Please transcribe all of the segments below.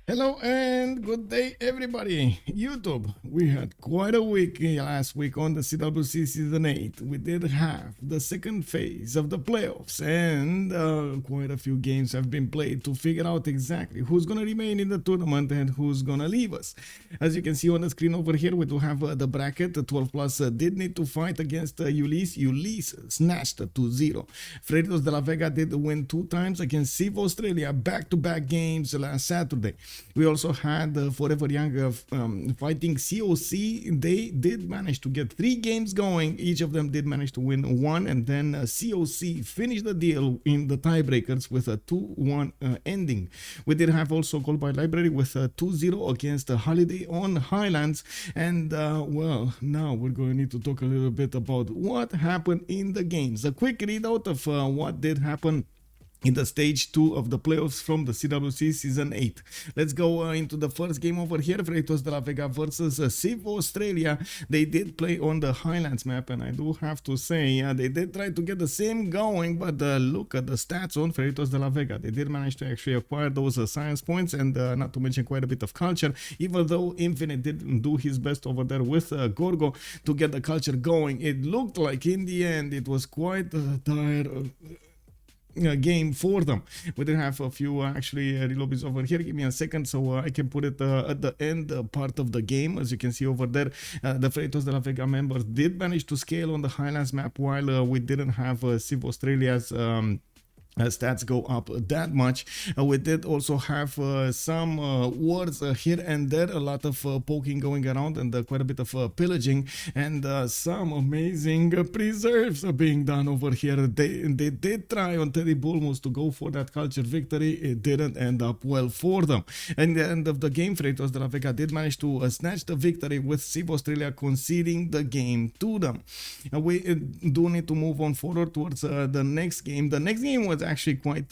Hello and good day, everybody. YouTube, we had quite a week last week on the CWC Season 8. We did have the second phase of the playoffs, and quite a few games have been played to figure out exactly who's going to remain in the tournament and who's going to leave us. As you can see on the screen over here, we do have the bracket. The 12 plus did need to fight against Ulysse. Ulysse snatched 2-0. Freitos de la Vega did win 2 times against Civ Australia, back-to-back games last Saturday. We also had Forever Young fighting COC. They did manage to get 3 games going. Each of them did manage to win 1, and then COC finished the deal in the tiebreakers with a 2-1 ending. We did have also Gold by Library with a 2-0 against Holiday on Highlands. And well, now we're going to need to talk a little bit about what happened in the games. A quick readout of what did happen in the stage 2 of the playoffs from the CWC Season 8. Let's go into the first game over here. Freitos de la Vega versus Civ Australia. They did play on the Highlands map, and I do have to say they did try to get the same going, but look at the stats on Freitos de la Vega. They did manage to actually acquire those science points, and not to mention quite a bit of culture, even though Infinite did do his best over there with Gorgo to get the culture going. It looked like in the end it was quite tired game for them. We did have a few actually relobbies over here. Give me a second so I can put it at the end part of the game. As you can see over there, the Freitos de la Vega members did manage to scale on the Highlands map, while we didn't have Civ Australia's stats go up that much. We did also have some wars here and there, a lot of poking going around, and quite a bit of pillaging, and some amazing preserves are being done over here. They did try on Teddy Bulmus to go for that culture victory. It didn't end up well for them. And the end of the game, Freitos de la Vega did manage to snatch the victory, with Civ Australia conceding the game to them. We do need to move on forward towards the next game. The next game was actually quite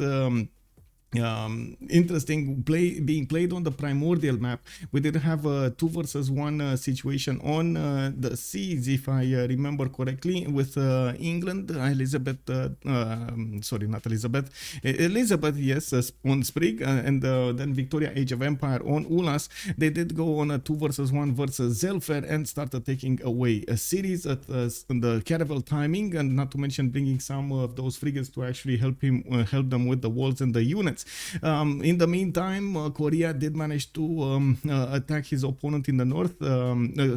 interesting being played on the primordial map. We did have a 2 versus 1 situation on the seas, if I remember correctly, with England, Elizabeth, sorry, not Elizabeth, yes, on Sprig, and then Victoria Age of Empire on Ulas. They did go on a 2 versus 1 versus Zelfer and started taking away a series at the Caravel timing, and not to mention bringing some of those frigates to actually help them with the walls and the units. In the meantime, Korea did manage to attack his opponent in the north,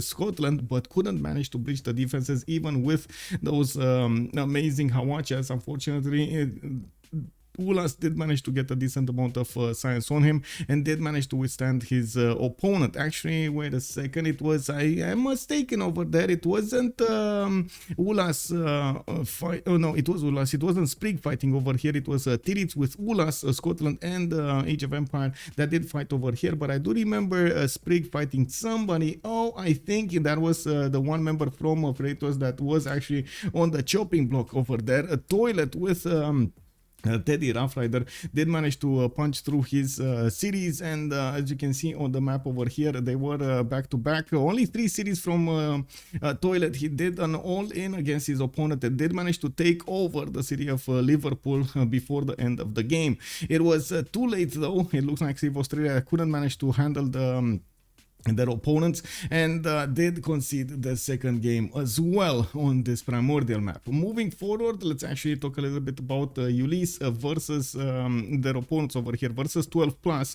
Scotland, but couldn't manage to breach the defenses even with those amazing Hawachas. Unfortunately, Ulas did manage to get a decent amount of science on him and did manage to withstand his opponent. Actually, wait a second, it was, I am mistaken over there, it wasn't Ulas fight, oh no, it was Ulas, it wasn't Sprig fighting over here, it was Tiritz with Ulas, Scotland and Age of Empire that did fight over here, but I do remember Sprig fighting somebody. Oh, I think that was the one member from Freitos that was actually on the chopping block over there, a toilet with Teddy Rough Rider did manage to punch through his series, and as you can see on the map over here, they were back to back. Only 3 series from Toilet. He did an all-in against his opponent and did manage to take over the city of Liverpool before the end of the game. It was too late though. It looks like Civ Australia couldn't manage to handle their opponents and did concede the second game as well on this primordial map. Moving forward, let's actually talk a little bit about Ulysse versus their opponents over here versus 12 plus.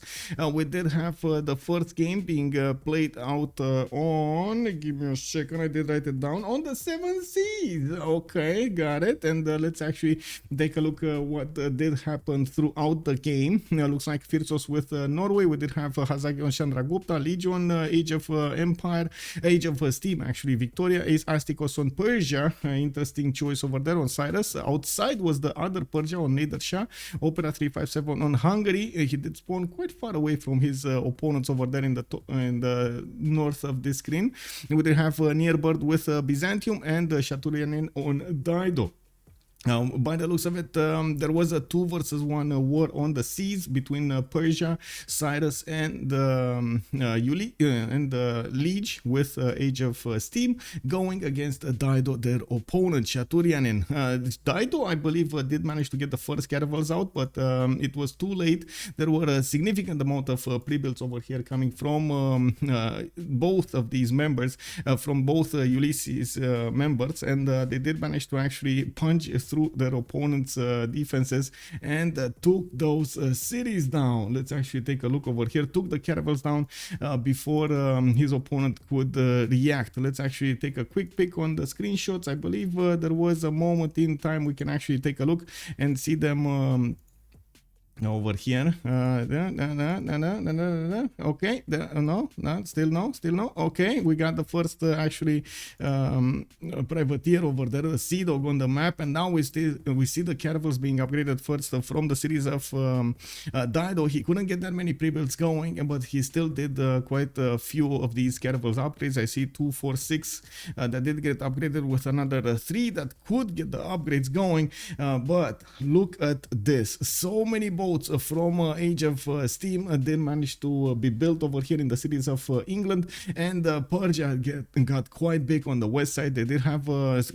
We did have the first game being played out on, give me a second, I did write it down, on the 7 seas. Okay, got it. And let's actually take a look what did happen throughout the game. Looks like Firsos with Norway. We did have Hazagi on Chandragupta, Legion, Age of Empire, Age of Steam, actually, Victoria is Astikos on Persia. Interesting choice over there on Cyrus. Outside was the other Persia on Nader Shah, Opera 357 on Hungary. He did spawn quite far away from his opponents over there in the north of this screen. We did have Nearbird with Byzantium and Chaturianin on Dido. By the looks of it, there was a 2 versus 1 war on the seas between Persia, Cyrus, and Liege with Age of Steam going against Dido, their opponent, Shaturianin. Dido, I believe, did manage to get the first caravels out, but it was too late. There were a significant amount of pre-builds over here coming from both of these members, from both Ulysses members, and they did manage to actually punch through their opponent's defenses and took those cities down. Let's actually take a look over here. Took the caravels down before his opponent could react. Let's actually take a quick pick on the screenshots. I believe there was a moment in time we can actually take a look and see them over here. Okay, still no. Okay, we got the first actually privateer over there, the sea dog on the map, and now we see the caravels being upgraded first from the series of Dido. He couldn't get that many pre-builds going, but he still did quite a few of these caravels upgrades. I see 2, 4, 6 that did get upgraded, with another 3 that could get the upgrades going. But look at this, so many boats from Age of Steam did manage to be built over here in the cities of England, and Persia got quite big on the west side. They did have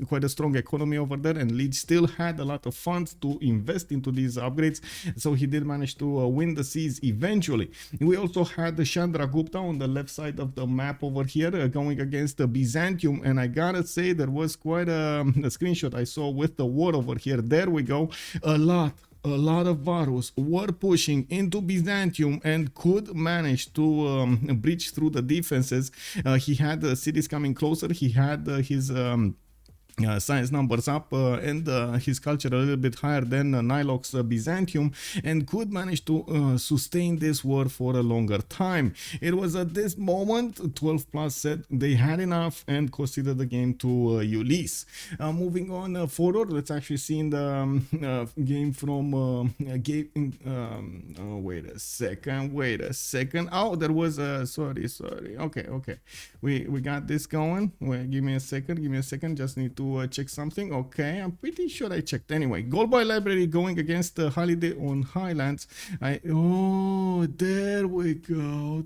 quite a strong economy over there, and Leeds still had a lot of funds to invest into these upgrades, so he did manage to win the seas eventually. We also had Chandragupta on the left side of the map over here going against Byzantium, and I gotta say there was quite a screenshot I saw with the war over here. There we go, a lot of Varus were pushing into Byzantium and could manage to breach through the defenses. He had cities coming closer. He had his science numbers up and his culture a little bit higher than Nilox Byzantium, and could manage to sustain this war for a longer time. It was at this moment 12 Plus said they had enough and conceded the game to Ulysses. Moving on forward, let's actually see in the game from wait a second. Oh, there was a sorry. Okay, we got this going. Wait, give me a second, just need to check something. Okay, I'm pretty sure I checked. Anyway, Gold Boy Library going against Holiday on Highlands. Oh, there we go.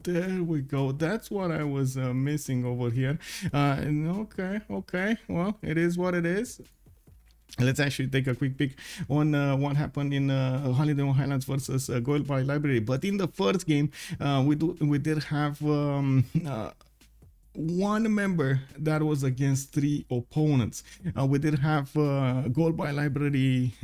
That's what I was missing over here. Okay, well, it is what it is. Let's actually take a quick peek on what happened in Holiday on Highlands versus Gold Boy Library. But in the first game, we did have one member that was against 3 opponents. We did have Gold by Library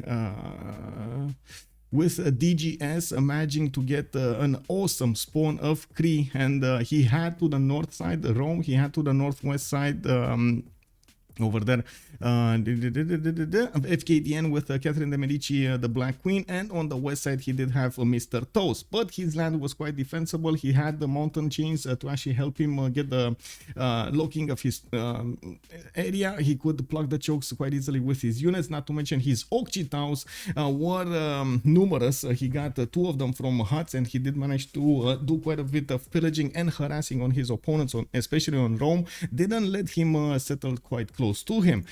with DGS managing to get an awesome spawn of Cree, and he had to the north side Rome, he had to the northwest side over there FKDN with Catherine de Medici, the Black Queen, and on the west side he did have Mr. Toast, but his land was quite defensible. He had the mountain chains to actually help him get the locking of his area. He could plug the chokes quite easily with his units, not to mention his Okchitaus were numerous. He got 2 of them from huts, and he did manage to do quite a bit of pillaging and harassing on his opponents, especially on Rome. Didn't let him settle quite close to him.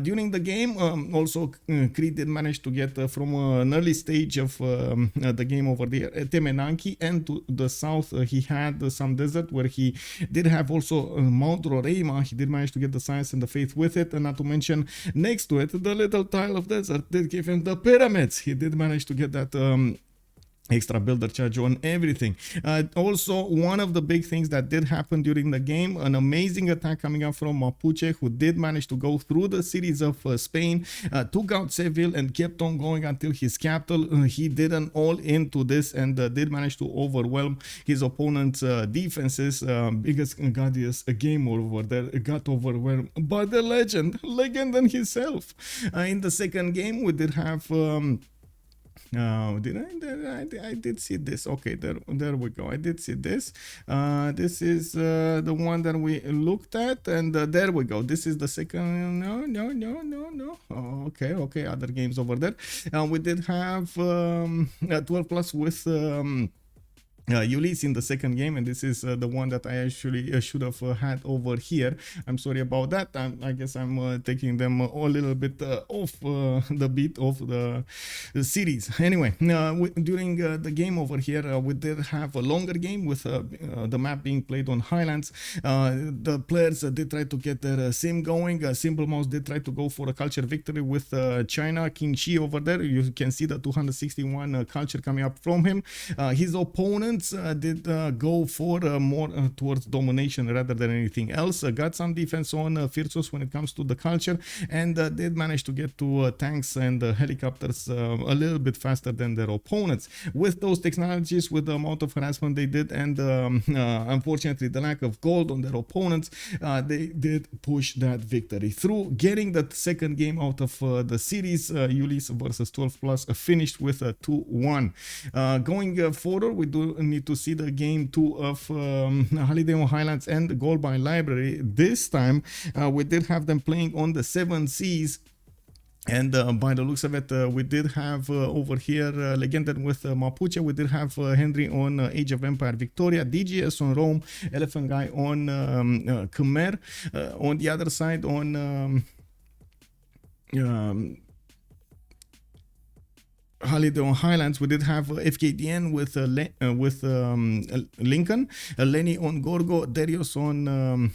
During the game, also Crete did manage to get from an early stage of the game over there Temenanki, and to the south he had some desert where he did have also Mount Roraima. He did manage to get the science and the faith with it, and not to mention next to it the little tile of desert did give him the pyramids. He did manage to get that extra builder charge on everything. Also, one of the big things that did happen during the game, an amazing attack coming up from Mapuche, who did manage to go through the cities of Spain, took out Seville and kept on going until his capital. He did an all into this and did manage to overwhelm his opponent's defenses. Biggest Gadius game over there got overwhelmed by the legend and himself. In the second game, we did have I did see this. Okay, there we go. I did see this. This is the one that we looked at, and there we go. This is the second. No. Oh, okay. Other games over there. We did have 12 plus with Ulysse in the second game, and this is the one that I actually should have had over here. I'm sorry about that. I guess I'm taking them a little bit off the beat of the series. Anyway, during the game over here, we did have a longer game with the map being played on highlands. The players did try to get their sim going. Simple Mouse did try to go for a culture victory with China. King Shi over there, you can see the 261 culture coming up from him. His opponents did go for more towards domination rather than anything else. Got some defense on Firsos when it comes to the culture, and did manage to get to tanks and helicopters a little bit faster than their opponents. With those technologies, with the amount of harassment they did, and unfortunately the lack of gold on their opponents, they did push that victory through, getting the second game out of the series. Ulysse versus 12 Plus finished with a 2-1. Going forward, we do need to see the game 2 of Holiday on Highlands and Gold by Library. This time we did have them playing on the 7 Seas. And by the looks of it, we did have over here Legended with Mapuche. We did have Henry on Age of Empire Victoria, DGS on Rome, Elephant Guy on Khmer. On the other side, on Holiday on Highlands, we did have FKDN with Lincoln, Lenny on Gorgo, Darius on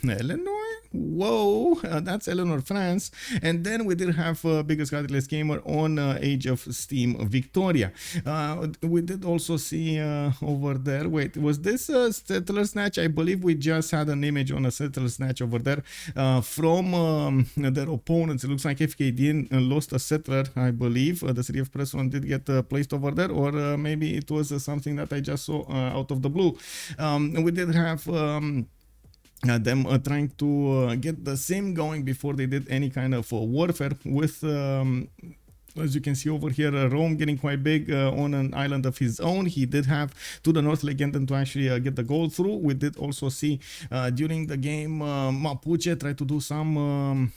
Illinois. Whoa, that's Eleanor France. And then we did have Biggest Godless Gamer on Age of Steam Victoria. We did also see over there, wait, was this a Settler Snatch? I believe we just had an image on a Settler Snatch over there from their opponents. It looks like FKD lost a Settler, I believe. The City of Preston did get placed over there, or maybe it was something that I just saw out of the blue. We did have them trying to get the sim going before they did any kind of warfare with as you can see over here, Rome getting quite big on an island of his own. He did have to the north Legend to actually get the goal through. We did also see during the game Mapuche try to do some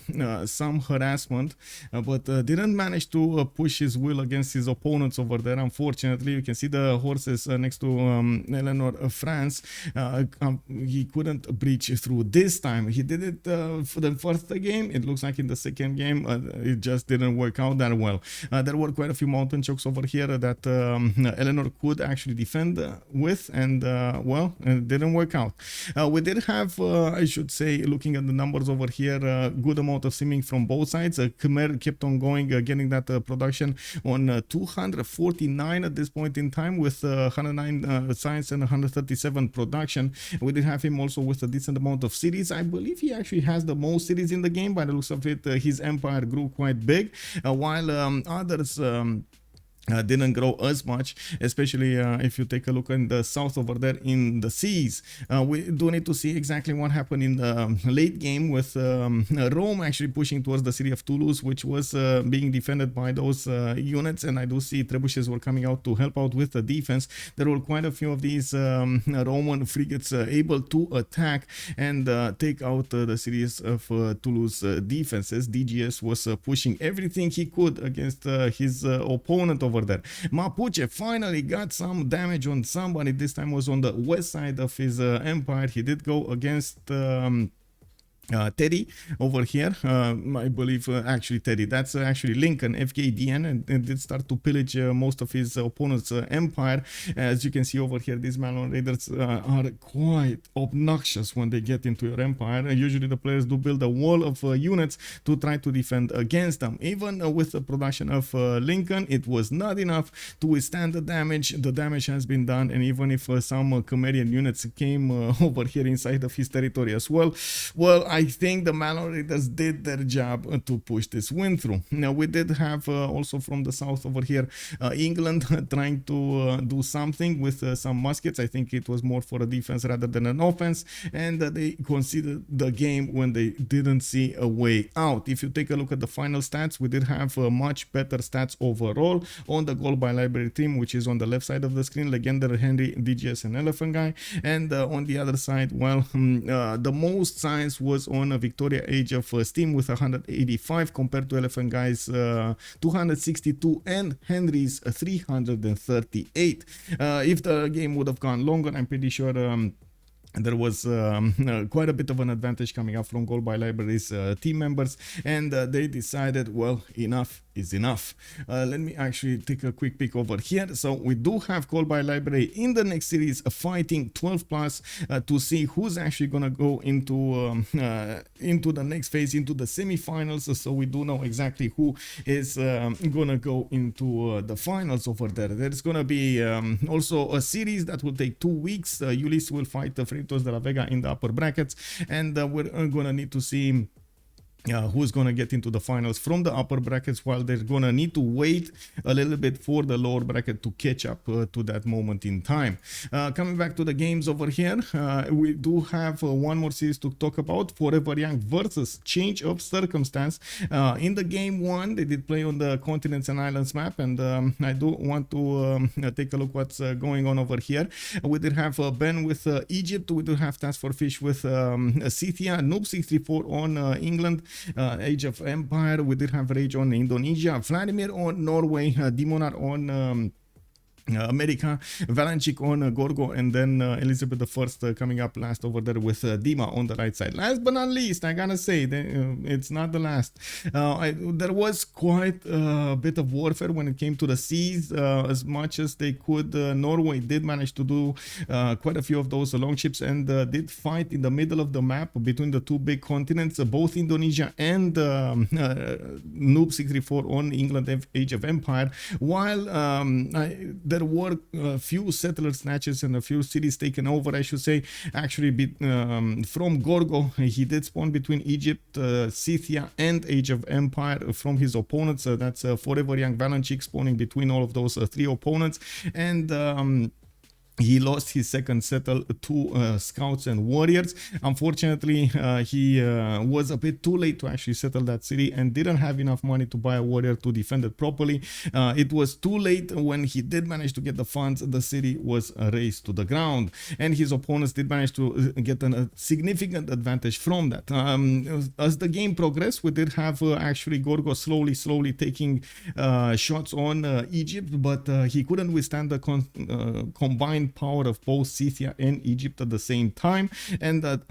harassment, but didn't manage to push his will against his opponents over there. Unfortunately, you can see the horses next to Eleanor France. He couldn't breach through this time. He did it for the first game. It looks like in the second game it just didn't work out that well. There were quite a few mountain chokes over here that Eleanor could actually defend with, and well, it didn't work out. We did have, I should say, looking at the numbers over here, a good amount of simming from both sides. Khmer kept on going, getting that production on 249 at this point in time, with 109 science and 137 production. We did have him also with a decent amount of cities. I believe he actually has the most cities in the game. By the looks of it, his empire grew quite big, while others didn't grow as much, especially if you take a look in the south over there in the seas. We do need to see exactly what happened in the late game with Rome actually pushing towards the city of Toulouse, which was being defended by those units, and I do see trebuchets were coming out to help out with the defense. There were quite a few of these Roman frigates able to attack and take out the cities of Toulouse defenses. DGS was pushing everything he could against his opponent over there. Mapuche finally got some damage on somebody. This time was on the west side of his empire. He did go against Teddy over here, I believe actually Teddy, that's actually Lincoln, FKDN, and did start to pillage most of his opponent's empire. As you can see over here, these Malon Raiders are quite obnoxious when they get into your empire. Usually the players do build a wall of units to try to defend against them. Even with the production of Lincoln, it was not enough to withstand the damage. The damage has been done, and even if some Khmerian units came over here inside of his territory as well, I think the Malon Raiders did their job to push this win through. Now we did have also from the south over here England trying to do something with some muskets. I think it was more for a defense rather than an offense, and they considered the game when they didn't see a way out. If you take a look at the final stats, we did have much better stats overall on the goal by library team, which is on the left side of the screen, Legendary Henry, DGS and Elephant Guy, and on the other side, well, the most science was on Victoria Age of Steam with 185 compared to Elephant Guy's 262 and Henry's 338. If the game would have gone longer, I'm pretty sure there was quite a bit of an advantage coming up from Goal by Library's team members, and they decided, well, enough is enough. Let me actually take a quick peek over here. So we do have Goal by Library in the next series fighting 12 plus to see who's actually gonna go into the next phase, into the semi-finals. So we do know exactly who is gonna go into the finals over there. There's gonna be also a series that will take 2 weeks. Ulysse will fight Fritos de la Vega in the upper brackets, and we're gonna need to see who's gonna get into the finals from the upper brackets, while they're gonna need to wait a little bit for the lower bracket to catch up to that moment in time. Coming back to the games over here, we do have one more series to talk about: Forever Young versus Change of Circumstance. In the game one, they did play on the Continents and Islands map, and I do want to take a look what's going on over here. We did have Ben with Egypt, we do have Task for Fish with Scythia, Noob64 on England, Age of Empire, we did have Rage on Indonesia, Vladimir on Norway, Demonar on America, Valanchik on Gorgo, and then Elizabeth I coming up last over there with Dima on the right side. Last but not least, I gotta say, it's not the last. There was quite a bit of warfare when it came to the seas. As much as they could, Norway did manage to do quite a few of those longships, and did fight in the middle of the map between the two big continents, both Indonesia and Noob634 on England Age of Empire, while there were a few settler snatches and a few cities taken over, I should say. Actually, from Gorgo, he did spawn between Egypt, Scythia, and Age of Empire from his opponents. That's Forever Young Valanchik spawning between all of those three opponents, and he lost his second settle to scouts and warriors. Unfortunately, he was a bit too late to actually settle that city and didn't have enough money to buy a warrior to defend it properly. It was too late. When he did manage to get the funds, the city was razed to the ground, and his opponents did manage to get a significant advantage from that. As the game progressed, we did have actually Gorgo slowly taking shots on Egypt, but he couldn't withstand the combined power of both Scythia and Egypt at the same time, and that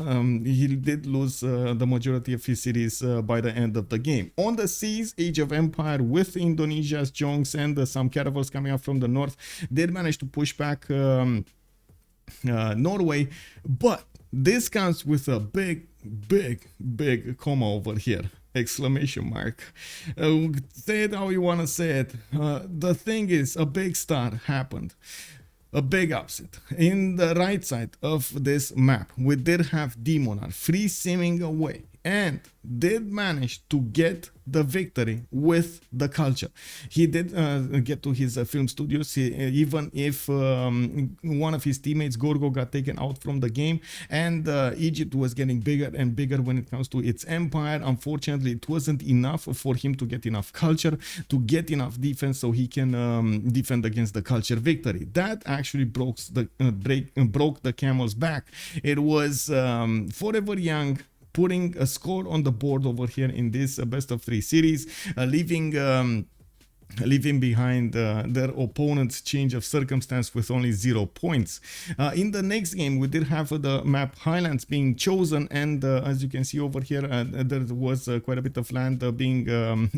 he did lose the majority of his cities by the end of the game. On the seas, Age of Empire with Indonesia's Jongs and some caravels coming up from the north did manage to push back Norway, but this comes with a big comma over here. Exclamation mark. Say it how you want to say it. The thing is, a big start happened. A big upset. In the right side of this map, we did have Demonar free simming away and did manage to get the victory with the culture. He did get to his film studios, even if one of his teammates, Gorgo, got taken out from the game, and Egypt was getting bigger and bigger when it comes to its empire. Unfortunately, it wasn't enough for him to get enough culture, to get enough defense so he can defend against the culture victory. That actually broke the camel's back. It was Forever Young putting a score on the board over here in this best of 3 series, leaving behind their opponent's Change of Circumstance with only 0 points. In the next game, we did have the map Highlands being chosen, and as you can see over here, there was quite a bit of land being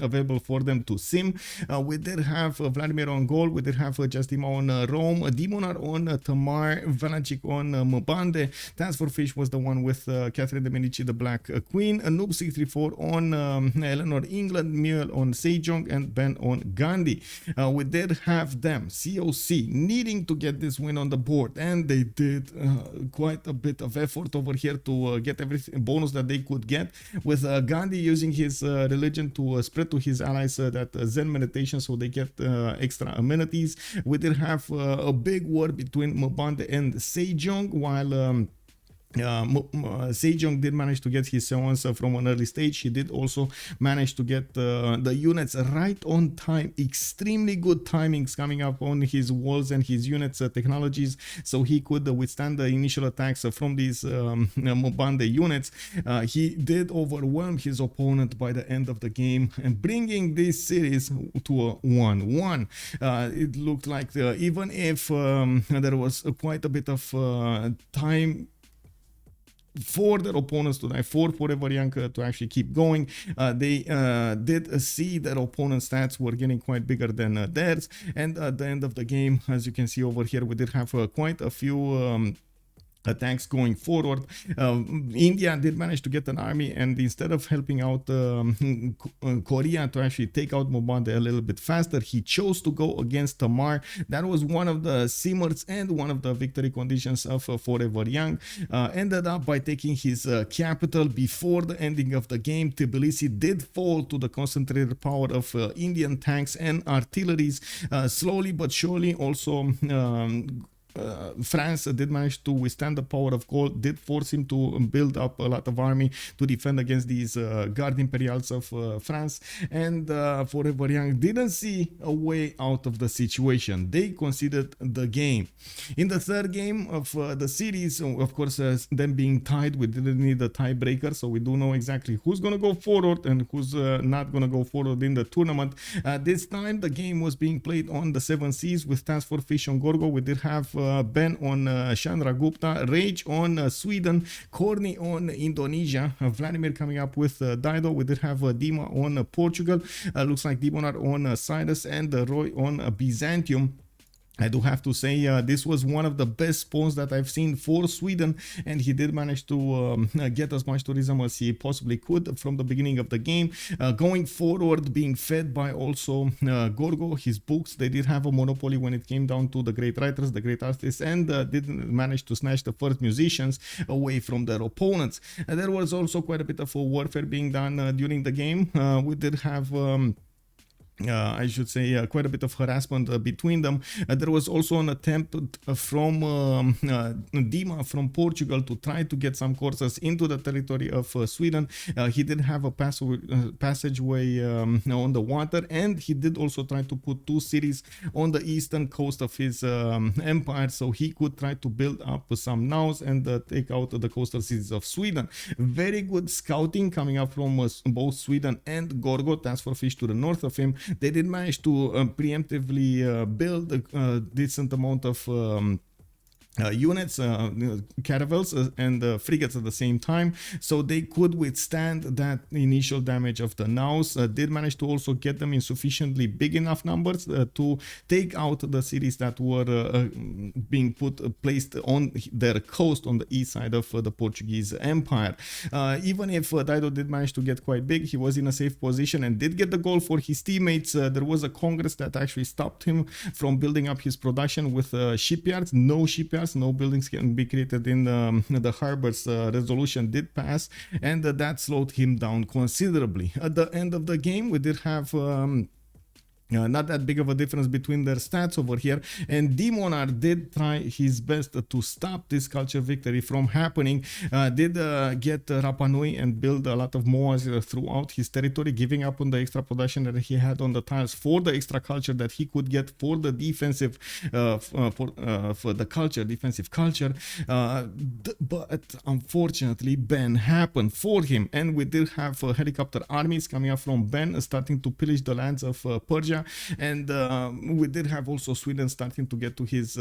available for them to sim. We did have Vladimir on goal, we did have Justima on Rome, Demonar on Tamar, Valanchik on Mbande. Task for Fish was the one with Catherine de Medici, the Black Queen, Noob634 on Eleanor England, Muriel on Sejong, and Ben on Gandhi. We did have them, COC, needing to get this win on the board, and they did quite a bit of effort over here to get every bonus that they could get, with Gandhi using his religion to spread to his allies that Zen meditation so they get extra amenities. We did have a big war between Mbande and Sejong, while Sejong did manage to get his seance from an early stage. He did also manage to get the units right on time. Extremely good timings coming up on his walls and his units technologies, so he could withstand the initial attacks from these Mobande units. He did overwhelm his opponent by the end of the game and bringing this series to a 1-1. It looked like even if there was quite a bit of time for their opponents to die, for Forever Young to actually keep going, they did see their opponent's stats were getting quite bigger than theirs, and at the end of the game, as you can see over here, we did have quite a few attacks going forward. India did manage to get an army, and instead of helping out Korea to actually take out Mobande a little bit faster, he chose to go against Tamar. That was one of the simmers and one of the victory conditions of Forever Young. Ended up by taking his capital before the ending of the game. Tbilisi did fall to the concentrated power of Indian tanks and artilleries. Slowly but surely also France did manage to withstand the power of gold, did force him to build up a lot of army to defend against these Guard Imperials of France, and Forever Young didn't see a way out of the situation. They conceded the game. In the third game of the series, of course, them being tied, we didn't need a tiebreaker, so we do know exactly who's going to go forward and who's not going to go forward in the tournament. This time the game was being played on the 7 Seas with Task Force Fish on Gorgo. We did have Ben on Chandragupta, Rage on Sweden, Corny on Indonesia, Vladimir coming up with Dido. We did have Dima on Portugal, looks like Dimonar on Cyrus, and Roy on Byzantium. I do have to say this was one of the best spawns that I've seen for Sweden, and he did manage to get as much tourism as he possibly could from the beginning of the game. Going forward, being fed by also Gorgo, his books. They did have a monopoly when it came down to the great writers, the great artists, and did manage to snatch the first musicians away from their opponents. There was also quite a bit of warfare being done during the game. We did have I should say quite a bit of harassment between them. There was also an attempt from Dima from Portugal to try to get some courses into the territory of Sweden. He did have a passageway on the water, and he did also try to put 2 cities on the eastern coast of his empire, so he could try to build up some nows and take out the coastal cities of Sweden. Very good scouting coming up from both Sweden and Gorgo, Task for Fish to the north of him. They did manage to preemptively build a decent amount of units, caravels and frigates at the same time, so they could withstand that initial damage of the nows. Did manage to also get them in sufficiently big enough numbers to take out the cities that were being placed on their coast on the east side of the Portuguese Empire. Even if Dido did manage to get quite big, he was in a safe position and did get the goal for his teammates. There was a congress that actually stopped him from building up his production with shipyards. No shipyards, no buildings can be created in the harbors. Resolution did pass, and that slowed him down considerably. At the end of the game, we did have not that big of a difference between their stats over here, and Dimonar did try his best to stop this culture victory from happening. Did get Rapa Nui and build a lot of moas throughout his territory, giving up on the extra production that he had on the tiles for the extra culture that he could get for the defensive for the culture, defensive culture. But unfortunately, Ben happened for him, and we did have helicopter armies coming up from Ben, starting to pillage the lands of Persia. And we did have also Sweden starting to get to his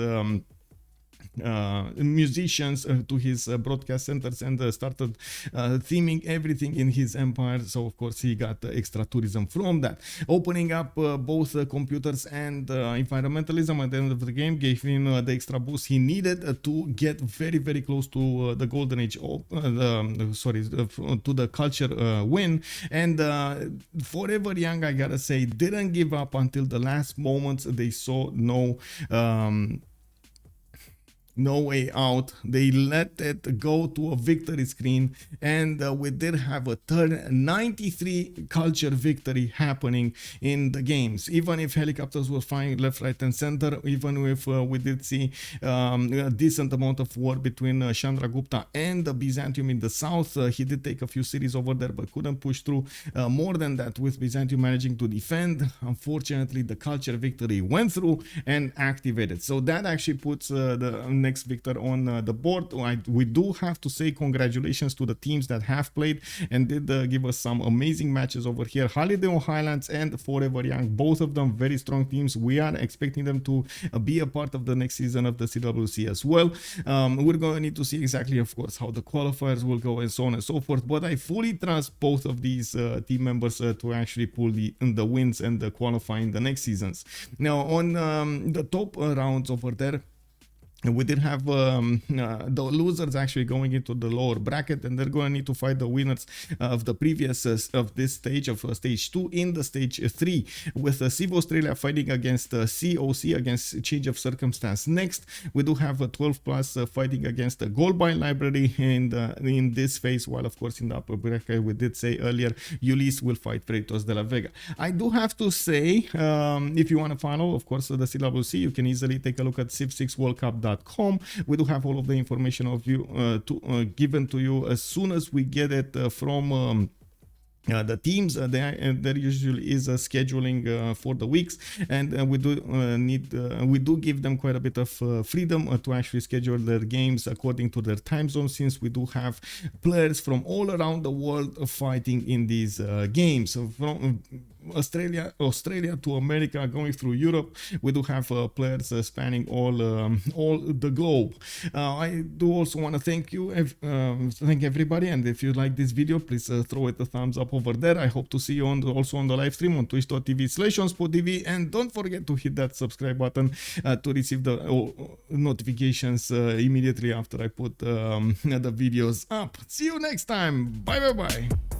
musicians, to his broadcast centers, and started theming everything in his empire. So of course he got extra tourism from that. Opening up both computers and environmentalism at the end of the game gave him the extra boost he needed to get very close to the golden age, to the culture win. And Forever Young, I gotta say, didn't give up until the last moments. They saw No Way Out. They let it go to a victory screen, and we did have a third 93 culture victory happening in the games. Even if helicopters were flying left, right, and center, even if we did see a decent amount of war between Chandragupta and Byzantium in the south, he did take a few cities over there, but couldn't push through. More than that, with Byzantium managing to defend, unfortunately, the culture victory went through and activated. So that actually puts the next victor on the board. We do have to say congratulations to the teams that have played and did give us some amazing matches over here. Holiday on Highlands and Forever Young, both of them very strong teams. We are expecting them to be a part of the next season of the CWC as well. We're going to need to see exactly, of course, how the qualifiers will go and so on and so forth, but I fully trust both of these team members to actually pull the wins and the qualifying the next seasons. Now on the top rounds over there, we did have the losers actually going into the lower bracket, and they're going to need to fight the winners of the previous of this stage of stage 2 in the stage 3, with Civ Australia fighting against COC against Change of Circumstance. Next, we do have a 12 plus fighting against the Goldbine Library in this phase, while of course in the upper bracket we did say earlier Ulysse will fight Kratos de la Vega. I do have to say, if you want to follow, of course, the CWC, you can easily take a look at Civ6worldcup.com. We do have all of the information of you given to you as soon as we get it from the teams. There usually is a scheduling for the weeks, and we do give them quite a bit of freedom to actually schedule their games according to their time zone, since we do have players from all around the world fighting in these games. So from Australia to America, going through Europe, we do have players spanning all the globe. I do also want to thank everybody, and if you like this video, please throw it a thumbs up over there. I hope to see you also on the live stream on twitch.tv/OnSpotTV, and don't forget to hit that subscribe button to receive the notifications immediately after I put the videos up. See you next time. Bye bye bye.